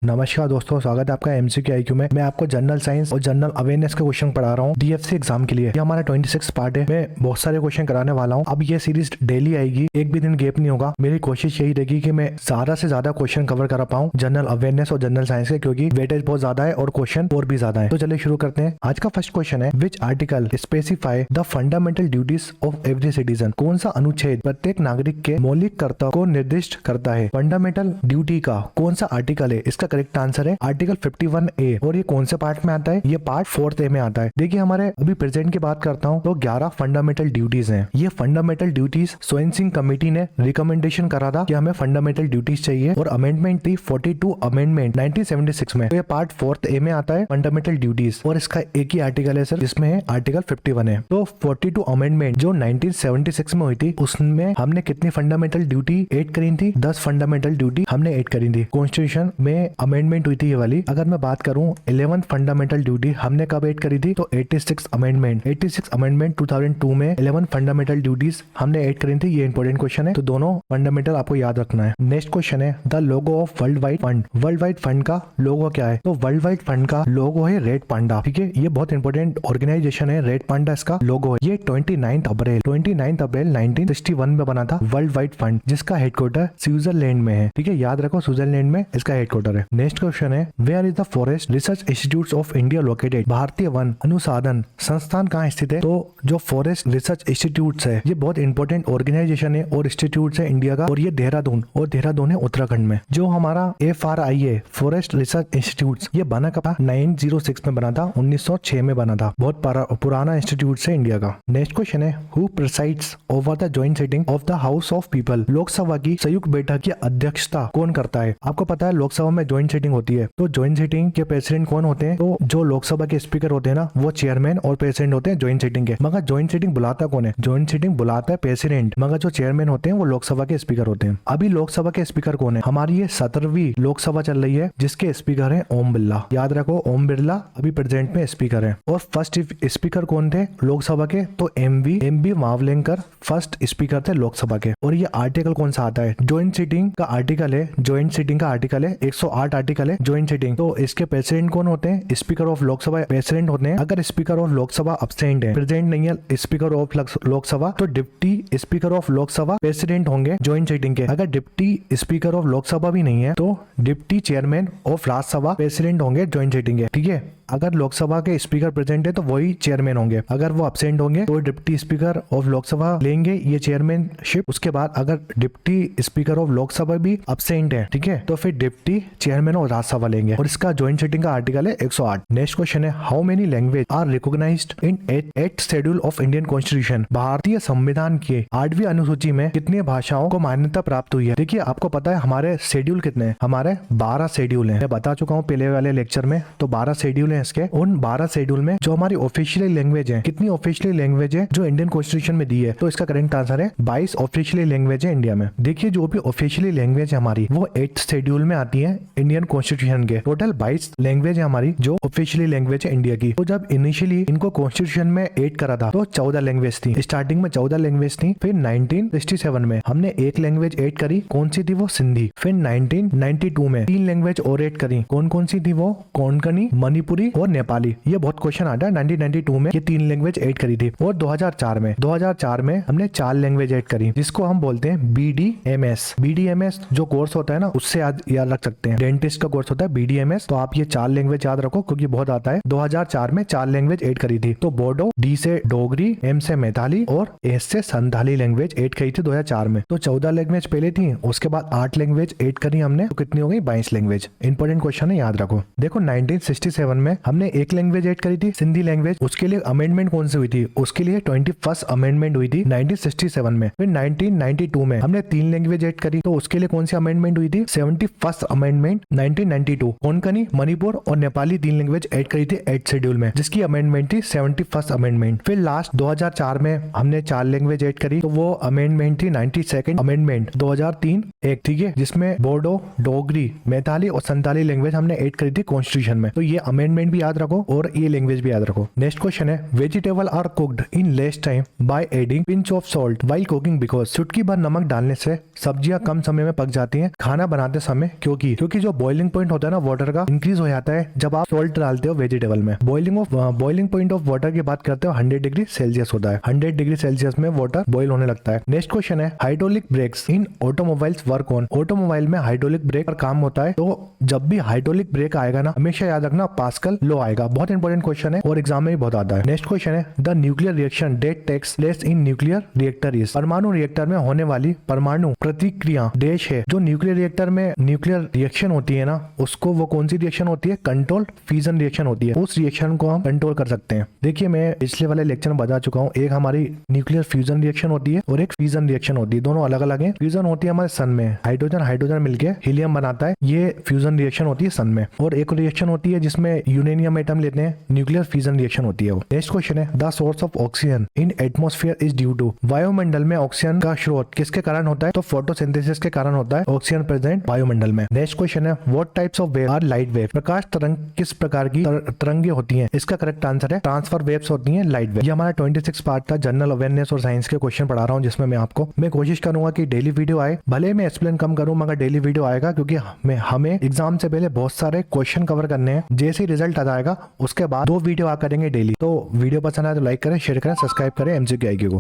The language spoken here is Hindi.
नमस्कार दोस्तों, स्वागत है आपका एमसीक्यू आईक्यू में। मैं आपको जनरल साइंस और जनरल अवेयरनेस के क्वेश्चन पढ़ा रहा हूँ डीएफसी एग्जाम के लिए। ये हमारा 26 पार्ट है। मैं बहुत सारे क्वेश्चन कराने वाला हूँ। अब ये सीरीज डेली आएगी, एक भी दिन गैप नहीं होगा। मेरी कोशिश यही रहेगी कि मैं ज्यादा से ज्यादा क्वेश्चन कवर करा पाऊँ जनरल अवेयरनेस और जनरल साइंस के, क्योंकि वेटेज बहुत ज्यादा है और क्वेश्चन और भी ज्यादा है। तो चलिए शुरू करते हैं। आज का फर्स्ट क्वेश्चन है, which article specify the fundamental duties of every citizen. कौन सा अनुच्छेद प्रत्येक नागरिक के मौलिक कर्तव्य को निर्दिष्ट करता है। फंडामेंटल ड्यूटी का कौन सा आर्टिकल है? इसका करेक्ट आंसर है आर्टिकल 51A। और ये कौन से पार्ट में आता है? ये पार्ट 4 में आता है। देखिए, हमारे अभी प्रेजेंट की बात करता हूँ तो 11 फंडामेंटल ड्यूटीज हैं। ये फंडामेंटल ड्यूटीज स्वयं सिंह कमेटी ने रिकमेंडेशन करा था कि हमें फंडामेंटल ड्यूटीज चाहिए, और अमेंडमेंट थी 42 अमेंडमेंट 1976 में। तो ये पार्ट 4A में आता है फंडामेंटल ड्यूटीज, और इसका एक ही आर्टिकल है सर, जिसमें है आर्टिकल 51 है। तो 42 अमेंडमेंट जो 1976 में हुई थी, उसमें हमने कितनी फंडामेंटल ड्यूटी ऐड करी थी? 10 फंडामेंटल ड्यूटी हमने ऐड करी थी। कॉन्स्टिट्यूशन में अमेंडमेंट हुई थी ये वाली। अगर मैं बात करूं 11th फंडामेंटल ड्यूटी हमने कब ऐड करी थी? तो 86 अमेंडमेंट 2002 में 11 फंडामेंटल ड्यूटीज हमने ऐड करी थी। ये इंपॉर्टेंट क्वेश्चन है, तो दोनों फंडामेंटल आपको याद रखना है। नेक्स्ट क्वेश्चन है, the logo of world wide fund. World wide fund का लोगो क्या है? तो वर्ल्ड वाइड फंड का लोगो है रेड पांडा। ठीक है, ये बहुत इंपॉर्टेंट ऑर्गेनाइजेशन है। रेड पांडा इसका लोगो है। ये 29 अप्रैल 1961 में बना था वर्ल्ड वाइड फंड, जिसका हेडक्वार्टर स्विट्जरलैंड में है। ठीक है, याद रखो स्विट्जरलैंड में इसका हेडक्वार्टर है। नेक्स्ट क्वेश्चन है, where is the forest research institute of India located. भारतीय वन अनुसंधान संस्थान कहाँ स्थित है? तो जो फॉरेस्ट रिसर्च इंस्टीट्यूट है, ये बहुत इंपॉर्टेंट ऑर्गेनाइजेशन है और इंस्टीट्यूट है इंडिया का, और ये देहरादून है उत्तराखंड में। जो हमारा FRI है, फॉरेस्ट रिसर्च इंस्टीट्यूट, ये बना कब? 906 में बना था, 1906 में बना था। बहुत पुराना इंस्टीट्यूट है इंडिया का। नेक्स्ट क्वेश्चन है, who presides over the joint sitting of the house of people. Lok Sabha की संयुक्त बैठक की अध्यक्षता कौन करता है? आपको पता है लोकसभा में जॉइंट सिटिंग होती है, तो जॉइंट सिटिंग के प्रेसिडेंट कौन होते हैं? तो जो लोकसभा के स्पीकर होते हैं ना, वो चेयरमैन और प्रेसिडेंट होते हैं जॉइंट सिटिंग के। मगर जॉइंट सिटिंग बुलाता कौन है? जॉइंट सिटिंग बुलाता है प्रेसिडेंट, मगर जो चेयरमैन होते हैं वो लोकसभा के स्पीकर होते हैं। अभी लोकसभा के स्पीकर कौन है? हमारी ये 17वीं लोकसभा चल रही है, जिसके स्पीकर है ओम बिरला। याद रखो, ओम बिरला अभी प्रेजेंट में स्पीकर है। और फर्स्ट स्पीकर कौन थे लोकसभा के? तो एम बी मावलेंकर फर्स्ट स्पीकर थे लोकसभा के। और ये आर्टिकल कौन सा आता है? जॉइंट सिटिंग का आर्टिकल है। जॉइंट सिटिंग का आर्टिकल है 108 आर्टिकल है जॉइंट सिटिंग। तो इसके प्रेसिडेंट कौन होते हैं? स्पीकर ऑफ लोकसभा प्रेसिडेंट होते हैं। अगर स्पीकर ऑफ लोकसभा अब्सेंट है, प्रेजेंट नहीं है स्पीकर ऑफ लोकसभा, तो deputy speaker of Lok Sabha president होंगे जॉइंट सिटिंग के। अगर डिप्टी स्पीकर ऑफ लोकसभा भी नहीं है, तो deputy chairman of Rajya Sabha president होंगे जॉइंट सिटिंग के। ठीक है, अगर लोकसभा के स्पीकर प्रेजेंट है तो वही चेयरमैन होंगे। अगर वो अब्सेंट होंगे तो डिप्टी स्पीकर ऑफ लोकसभा लेंगे ये चेयरमैनशिप। उसके बाद अगर डिप्टी स्पीकर ऑफ लोकसभा भी अब्सेंट है, ठीक है, तो फिर डिप्टी चेयरमैन ऑफ राज्यसभा लेंगे। और इसका जॉइंट सिटिंग का आर्टिकल है 108। नेक्स्ट क्वेश्चन है, how many language are recognised in 8th schedule of Indian constitution. भारतीय संविधान के 8वीं अनुसूची में कितनी भाषाओं को मान्यता प्राप्त हुई है? देखिए, आपको पता है हमारे शेड्यूल कितने हैं? हमारे 12 शेड्यूल हैं। मैं बता चुका हूँ पहले वाले लेक्चर में। तो 12 शेड्यूल है इसके। उन 12 शेड्यूल में जो हमारी ऑफिशियल लैंग्वेज है, कितनी ऑफिशियल लैंग्वेज है जो इंडियन कॉन्स्टिट्यूशन में दी है? तो इसका करेक्ट आंसर है 22 ऑफिशियल लैंग्वेज है इंडिया में। देखिए, जो भी ऑफिशियल लैंग्वेज है हमारी, वो 8th शेड्यूल में आती है इंडियन कॉन्स्टिट्यूशन के। टोटल 22 लैंग्वेज है हमारी जो ऑफिशियल लैंग्वेज है इंडिया की। तो जब इनिशियली इनको कॉन्स्टिट्यूशन में ऐड करा था तो 14 लैंग्वेज थी। स्टार्टिंग में 14 लैंग्वेज थी। फिर 1967 में हमने एक लैंग्वेज ऐड करी। कौन सी थी? वो सिंधी। फिर 1992 में 3 लैंग्वेज और ऐड करी। कौन कौन सी थी? वो कोंकणी, मणिपुरी और नेपाली। ये बहुत क्वेश्चन आता है। 1992 में ये 3 लैंग्वेज ऐड करी थी। और 2004 में हमने 4 लैंग्वेज ऐड करी, जिसको हम बोलते हैं BDMS जो कोर्स होता है ना, उससे याद रख सकते हैं। डेंटिस्ट का कोर्स होता है BDMS। तो आप ये 4 लैंग्वेज याद रखो, क्योंकि बहुत आता है। 2004 में 4 लैंग्वेज ऐड करी थी। तो बोडो, D से डोगरी, M से मैथिली और S से संथाली लैंग्वेज ऐड करी थी 2004 में। तो 14 लैंग्वेज पहले थी, उसके बाद 8 लैंग्वेज ऐड करी हमने। तो कितनी हो गई? 22 लैंग्वेज। इंपॉर्टेंट क्वेश्चन है, याद रखो। देखो, 1967 में हमने एक लैंग्वेज ऐड करी थी, सिंधी लैंग्वेज। उसके लिए अमेंडमेंट कौन सी हुई थी? उसके लिए 21st अमेंडमेंट हुई थी 1967 में। फिर 1992 में हमने 3 लैंग्वेज ऐड करी, तो उसके लिए कौन सी अमेंडमेंट हुई थी? 71st amendment 1992। कोंकणी, मणिपुर और नेपाली 3 लैंग्वेज ऐड करी थी 8th शेड्यूल में, जिसकी अमेंडमेंट थी 71st अमेंडमेंट। फिर लास्ट 2004 में हमने 4 लैंग्वेज ऐड करी, तो वो अमेंडमेंट थी 92nd अमेंडमेंट 2003 एक। ठीक है, जिसमें बोडो, डोगरी, मैथिली और संथाली लैंग्वेज हमने ऐड करी थी कॉन्स्टिट्यूशन में। तो ये अमेंडमेंट यूनिट भी याद रखो और ये लैंग्वेज भी याद रखो। नेक्स्ट क्वेश्चन है vegetable are cooked in less time by adding pinch of salt while cooking because चुटकी भर नमक डालने से सब्जियां कम समय में पक जाती हैं खाना बनाते समय, क्योंकि जो बॉइलिंग पॉइंट होता है ना वाटर का इंक्रीज हो जाता है जब आप सॉल्ट डालते हो वेजिटेबल में। बॉइलिंग पॉइंट ऑफ वाटर की बात करते हो 100 डिग्री सेल्सियस होता है। 100 डिग्री सेल्सियस में वाटर बॉइल होने लगता है। नेक्स्ट क्वेश्चन है hydraulic breaks in automobiles work on. Automobile में हाइड्रोलिक ब्रेक पर काम होता है, तो जब भी हाइड्रोलिक ब्रेक आएगा ना हमेशा याद रखना पास्कल लॉ आएगा। बहुत इंपॉर्टेंट क्वेश्चन है और एग्जाम में भी बहुत आता है। नेक्स्ट क्वेश्चन है the nuclear reaction that takes place in nuclear reactor is. परमाणु रिएक्टर में होने वाली परमाणु प्रतिक्रिया देश है। जो न्यूक्लियर रिएक्टर में न्यूक्लियर रिएक्शन होती है ना उसको वो कौन सी रिएक्शन होती है, कंट्रोल फ्यूजन रिएक्शन होती है। उस रिएक्शन को हम कंट्रोल कर सकते हैं। देखिए मैं पिछले वाले लेक्चर में बता चुका हूँ, एक हमारी न्यूक्लियर फ्यूजन रिएक्शन होती है और एक फ्यूजन रिएक्शन होती है, दोनों अलग अलग है। फ्यूजन होती है हमारे सन में, हाइड्रोजन मिलकर हीलियम बनाता है, ये फ्यूजन रिएक्शन होती है सन में। और एक रिएक्शन होती है जिसमें यूरेनियम एटम लेते हैं, न्यूक्लियर फ्यूजन रिएक्शन होती है वो। नेक्स्ट क्वेश्चन है the source of oxygen in atmosphere is due to. वायुमंडल में ऑक्सीजन का स्रोत किसके कारण होता है, तो फोटोसिंथेसिस के कारण होता है ऑक्सीजन प्रेजेंट वायुमंडल में। नेक्स्ट क्वेश्चन है what types of wave are light wave. प्रकाश तरंग किस प्रकार की तरंगे होती हैं, इसका करेक्ट आंसर है ट्रांसफर वेव्स होती हैं, लाइट वेव। ये हमारा 26 पार्ट का जनरल अवेयरनेस और साइंस के क्वेश्चन पढ़ा रहा हूँ, जिसमें मैं कोशिश करूंगा कि डेली वीडियो आए। भले मैं एक्सप्लेन कम करूं मगर डेली वीडियो आएगा, क्योंकि हमें एग्जाम से पहले बहुत सारे क्वेश्चन कवर करने हैं। जैसे ही रिजल्ट आ जाएगा उसके बाद 2 वीडियो आ करेंगे डेली। तो वीडियो पसंद आए तो लाइक करें, शेयर करें, सब्सक्राइब करें MCQ IQ को।